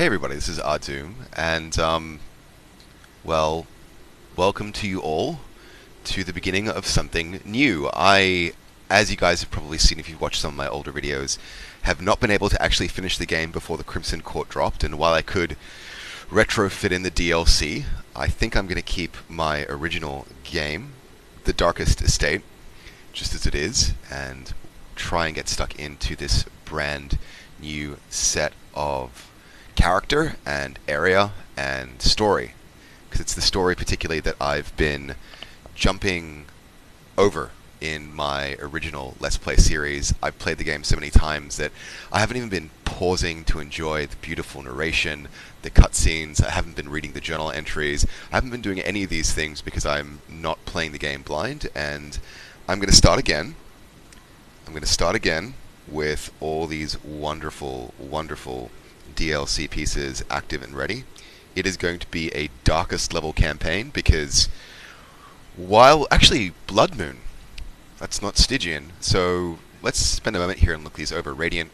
Hey everybody, this is Ahdoom, and well, welcome to you all to the beginning of something new. As you guys have probably seen if you've watched some of my older videos, have not been able to actually finish the game before the Crimson Court dropped, and while I could retrofit in the DLC, I think I'm going to keep my original game, The Darkest Estate, just as it is, and try and get stuck into this brand new set of character and area and story, because it's the story particularly that I've been jumping over in my original Let's Play series. I've played the game so many times that I haven't even been pausing to enjoy the beautiful narration, the cutscenes. I haven't been reading the journal entries. I haven't been doing any of these things because I'm not playing the game blind, and I'm going to start again. I'm going to start again with all these wonderful, wonderful DLC pieces active and ready. It is going to be a darkest level campaign because actually Blood Moon, that's not Stygian, so let's spend a moment here and look these over. Radiant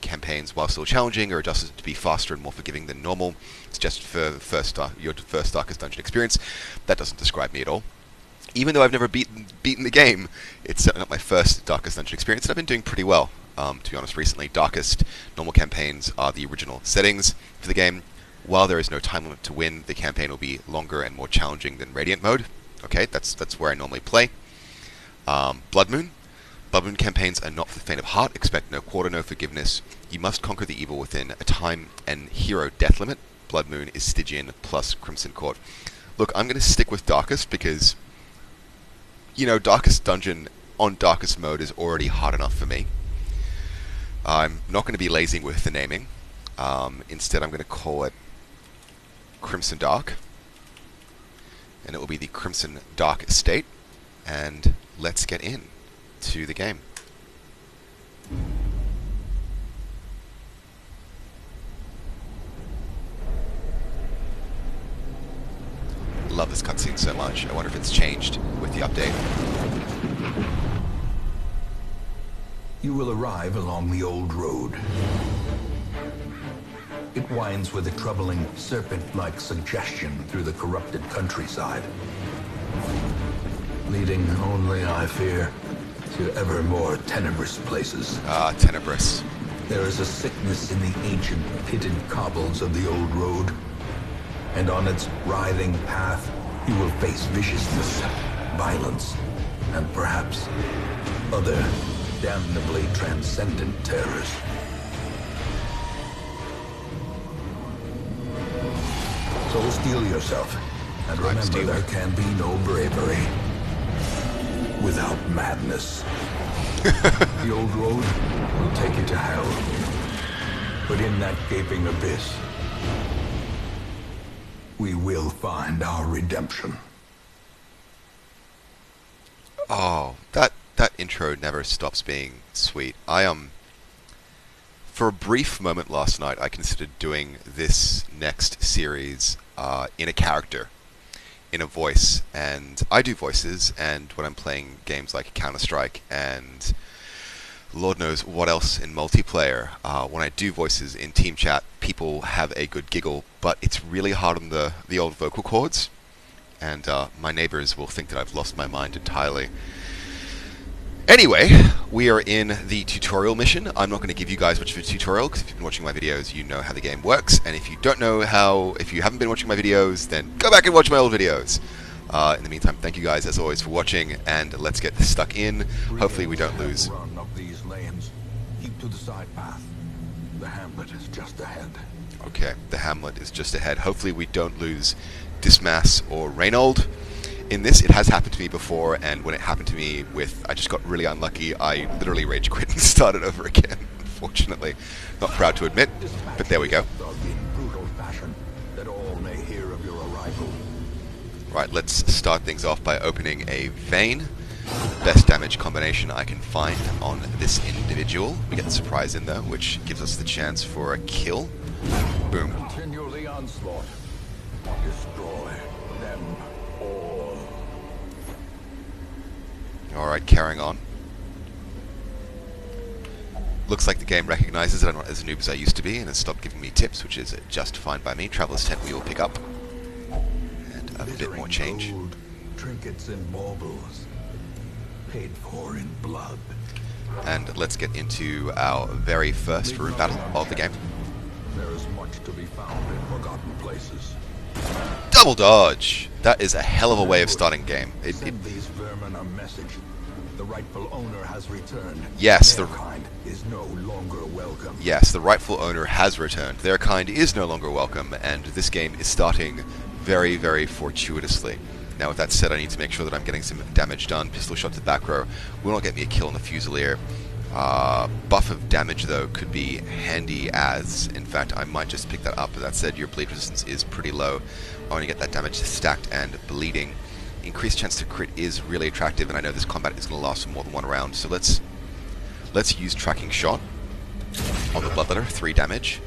campaigns, while still challenging, are adjusted to be faster and more forgiving than normal. It's just for your first Darkest Dungeon experience. That doesn't describe me at all. Even though I've never beaten the game, it's certainly not my first Darkest Dungeon experience, and I've been doing pretty well, to be honest, recently. Darkest normal campaigns are the original settings for the game. While there is no time limit to win, the campaign will be longer and more challenging than Radiant mode. Okay, that's where I normally play. Blood Moon. Blood Moon campaigns are not for the faint of heart. Expect no quarter, no forgiveness. You must conquer the evil within a time and hero death limit. Blood Moon is Stygian plus Crimson Court. Look, I'm going to stick with Darkest because, you know, Darkest Dungeon on Darkest mode is already hard enough for me. I'm not going to be lazy with the naming. Instead, I'm going to call it Crimson Dark, and it will be the Crimson Dark Estate. And let's get in to the game. Love this cutscene so much. I wonder if it's changed with the update. You will arrive along the old road. It winds with a troubling serpent-like suggestion through the corrupted countryside, leading only, I fear, to ever more tenebrous places. Ah, tenebrous. There is a sickness in the ancient pitted cobbles of the old road, and on its writhing path you will face viciousness, violence, and perhaps other damnably transcendent terrors. So steel yourself, and remember there can be no bravery without madness. The old road will take you to hell, but in that gaping abyss, we will find our redemption. Oh, that intro never stops being sweet. For a brief moment last night, I considered doing this next series in a character, in a voice, and I do voices, and when I'm playing games like Counter-Strike and Lord knows what else in multiplayer, when I do voices in team chat, people have a good giggle, but it's really hard on the old vocal cords, and my neighbors will think that I've lost my mind entirely. Anyway, we are in the tutorial mission. I'm not going to give you guys much of a tutorial, because if you've been watching my videos, you know how the game works, and if you don't know if you haven't been watching my videos, then go back and watch my old videos. In the meantime, thank you guys, as always, for watching, and let's get stuck in. Hopefully we don't lose. Run up these lanes. Keep to the side path. The hamlet is just ahead. Okay, the hamlet is just ahead. Hopefully we don't lose Dismas or Reynold. In this, it has happened to me before, and when it happened to me I just got really unlucky. I literally rage quit and started over again, unfortunately. Not proud to admit, but there we go. Right, let's start things off by opening a vein. Best damage combination I can find on this individual. We get the surprise in though, which gives us the chance for a kill. Boom. Continue the onslaught. Destroy them all. Alright, carrying on. Looks like the game recognizes that I'm not as noob as I used to be and has stopped giving me tips, which is just fine by me. Traveler's Tent we will pick up. And a bit more change. Gold, trinkets and baubles, paid for in blood. And let's get into our very first room battle of the game. There is much to be found in forgotten places. Double dodge! That is a hell of a way of starting game. Send these vermin a message. The rightful owner has returned. Yes, Their kind is no longer welcome. Yes, the rightful owner has returned. Their kind is no longer welcome, and this game is starting very, very fortuitously. Now, with that said, I need to make sure that I'm getting some damage done. Pistol shot to the back row will not get me a kill on the Fusilier. Buff of damage, though, could be handy as. In fact, I might just pick that up. But that said, your bleed resistance is pretty low. I want to get that damage stacked and bleeding. Increased chance to crit is really attractive, and I know this combat is going to last for more than one round. So let's use tracking shot on the Bloodletter, 3 damage.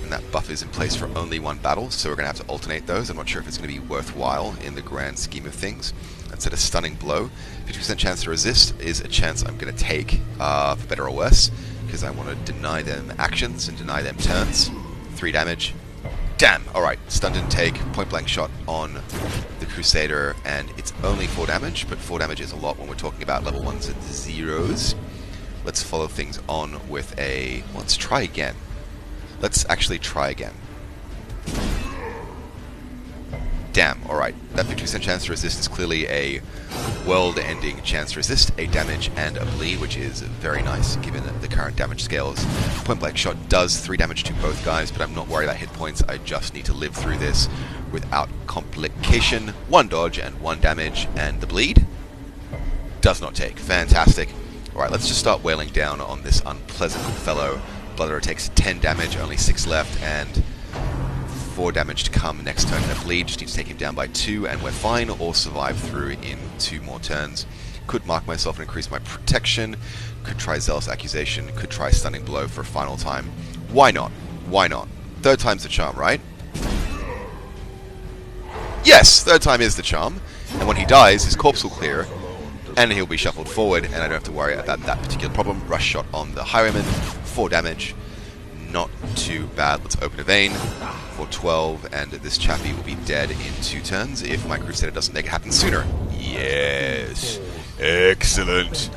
And that buff is in place for only one battle, so we're going to have to alternate those. I'm not sure if it's going to be worthwhile in the grand scheme of things. Instead of stunning blow, 50% chance to resist is a chance I'm going to take, for better or worse, because I want to deny them actions and deny them turns. 3 damage. Damn! Alright, stun didn't take, point blank shot on the Crusader, and it's only 4 damage, but 4 damage is a lot when we're talking about level 1s and 0s. Let's follow things on with a... let's try again. Let's actually try again. Damn, alright. That 50% chance to resist is clearly a world-ending chance to resist, 8 damage and a bleed, which is very nice given the current damage scales. Point blank shot does 3 damage to both guys, but I'm not worried about hit points. I just need to live through this without complication. 1 dodge and 1 damage, and the bleed does not take. Fantastic. Alright, let's just start wailing down on this unpleasant fellow. Bloodletter takes 10 damage, only 6 left, and 4 damage to come next turn. And a bleed, just need to take him down by 2, and we're fine, or survive through in 2 more turns. Could mark myself and increase my protection, could try Zealous Accusation, could try Stunning Blow for a final time. Why not? Why not? 3rd time's the charm, right? Yes! 3rd time is the charm, and when he dies, his corpse will clear, and he'll be shuffled forward, and I don't have to worry about that particular problem. Rush shot on the Highwayman, 4 damage. Not too bad. Let's open a vein for 12, and this chappie will be dead in 2 turns if my Crusader doesn't make it happen sooner. Yes. Excellent.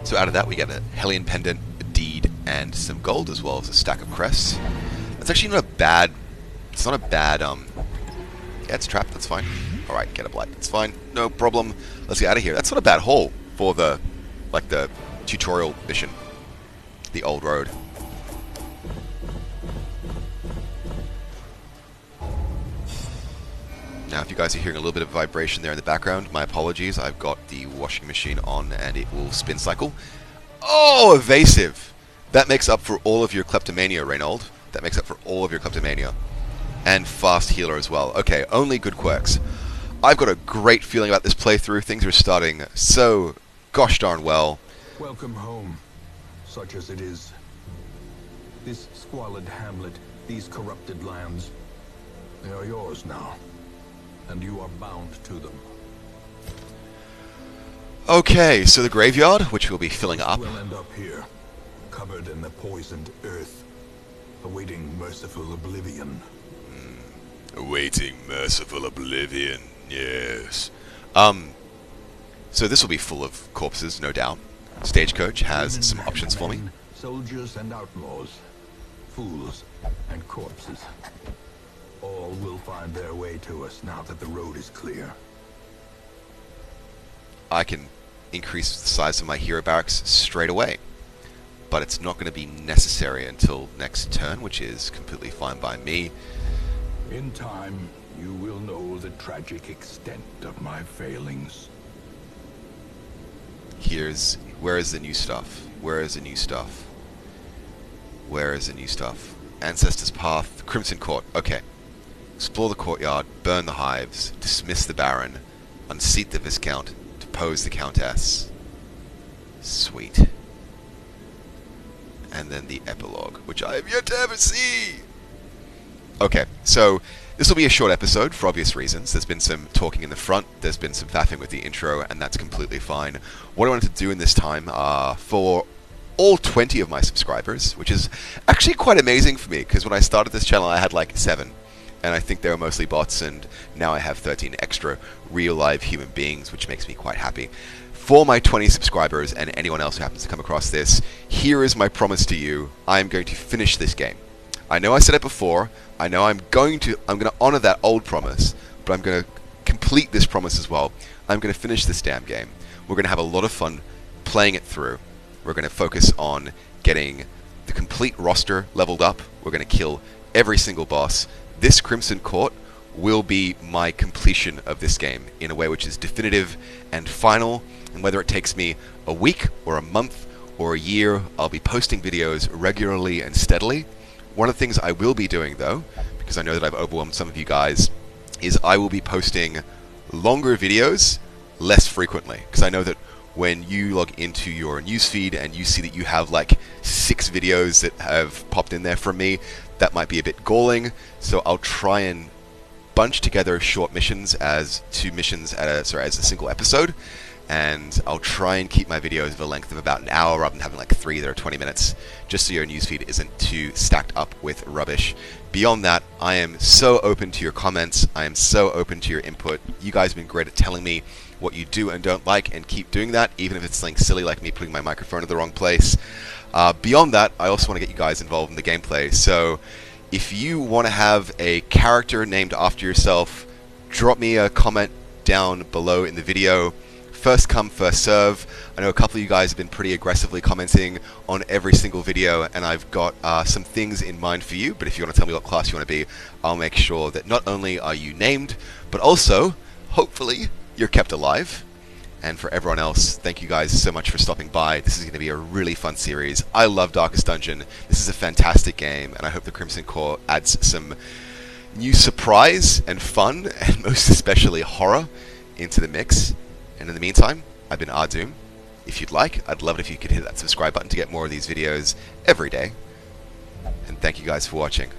So out of that we get a Hellion Pendant, a Deed, and some gold, as well as a stack of crests. That's actually not a bad... it's not a bad, yeah, it's trapped, that's fine. Alright, get a blight, that's fine. No problem. Let's get out of here. That's not a bad haul for the, like, the tutorial mission. The old road. Now, if you guys are hearing a little bit of vibration there in the background, my apologies. I've got the washing machine on and it will spin cycle. Oh, evasive! That makes up for all of your kleptomania, Reynold. That makes up for all of your kleptomania. And fast healer as well. Okay, only good quirks. I've got a great feeling about this playthrough. Things are starting so gosh darn well. Welcome home. Such as it is. This squalid hamlet, these corrupted lands, they are yours now, and you are bound to them. Okay, so the graveyard, which we'll be filling up. We'll end up here, covered in the poisoned earth, awaiting merciful oblivion. Awaiting merciful oblivion, yes. So this will be full of corpses, no doubt. Stagecoach has some options for me. Soldiers and outlaws, fools and corpses. All will find their way to us now that the road is clear. I can increase the size of my hero barracks straight away, but it's not going to be necessary until next turn, which is completely fine by me. In time, you will know the tragic extent of my failings. Where is the new stuff? Where is the new stuff? Where is the new stuff? Ancestor's Path, Crimson Court. Okay. Explore the courtyard, burn the hives, dismiss the Baron, unseat the Viscount, depose the Countess. Sweet. And then the epilogue, which I have yet to ever see! Okay, so this will be a short episode for obvious reasons. There's been some talking in the front, there's been some faffing with the intro, and that's completely fine. What I wanted to do in this time, for all 20 of my subscribers, which is actually quite amazing for me, because when I started this channel I had like 7, and I think they were mostly bots, and now I have 13 extra real live human beings, which makes me quite happy. For my 20 subscribers and anyone else who happens to come across this, here is my promise to you. I am going to finish this game. I know I said it before, I know I'm going to honor that old promise, but I'm going to complete this promise as well. I'm going to finish this damn game. We're going to have a lot of fun playing it through. We're going to focus on getting the complete roster leveled up. We're going to kill every single boss. This Crimson Court will be my completion of this game in a way which is definitive and final. And whether it takes me a week or a month or a year, I'll be posting videos regularly and steadily. One of the things I will be doing, though, because I know that I've overwhelmed some of you guys, is I will be posting longer videos less frequently. Because I know that when you log into your newsfeed and you see that you have like 6 videos that have popped in there from me, that might be a bit galling. So I'll try and bunch together short missions as 2 missions as a single episode. And I'll try and keep my videos of a length of about an hour rather than having like 3 that are 20 minutes, just so your newsfeed isn't too stacked up with rubbish. Beyond that, I am so open to your comments. I am so open to your input. You guys have been great at telling me what you do and don't like, and keep doing that, even if it's something silly like me putting my microphone in the wrong place. Beyond that, I also want to get you guys involved in the gameplay. So if you want to have a character named after yourself, drop me a comment down below in the video. First come, first serve. I know a couple of you guys have been pretty aggressively commenting on every single video, and I've got some things in mind for you, but if you want to tell me what class you want to be, I'll make sure that not only are you named, but also, hopefully, you're kept alive. And for everyone else, thank you guys so much for stopping by. This is going to be a really fun series. I love Darkest Dungeon. This is a fantastic game, and I hope the Crimson Core adds some new surprise and fun, and most especially horror, into the mix. And in the meantime, I've been Ahdoom. If you'd like, I'd love it if you could hit that subscribe button to get more of these videos every day. And thank you guys for watching.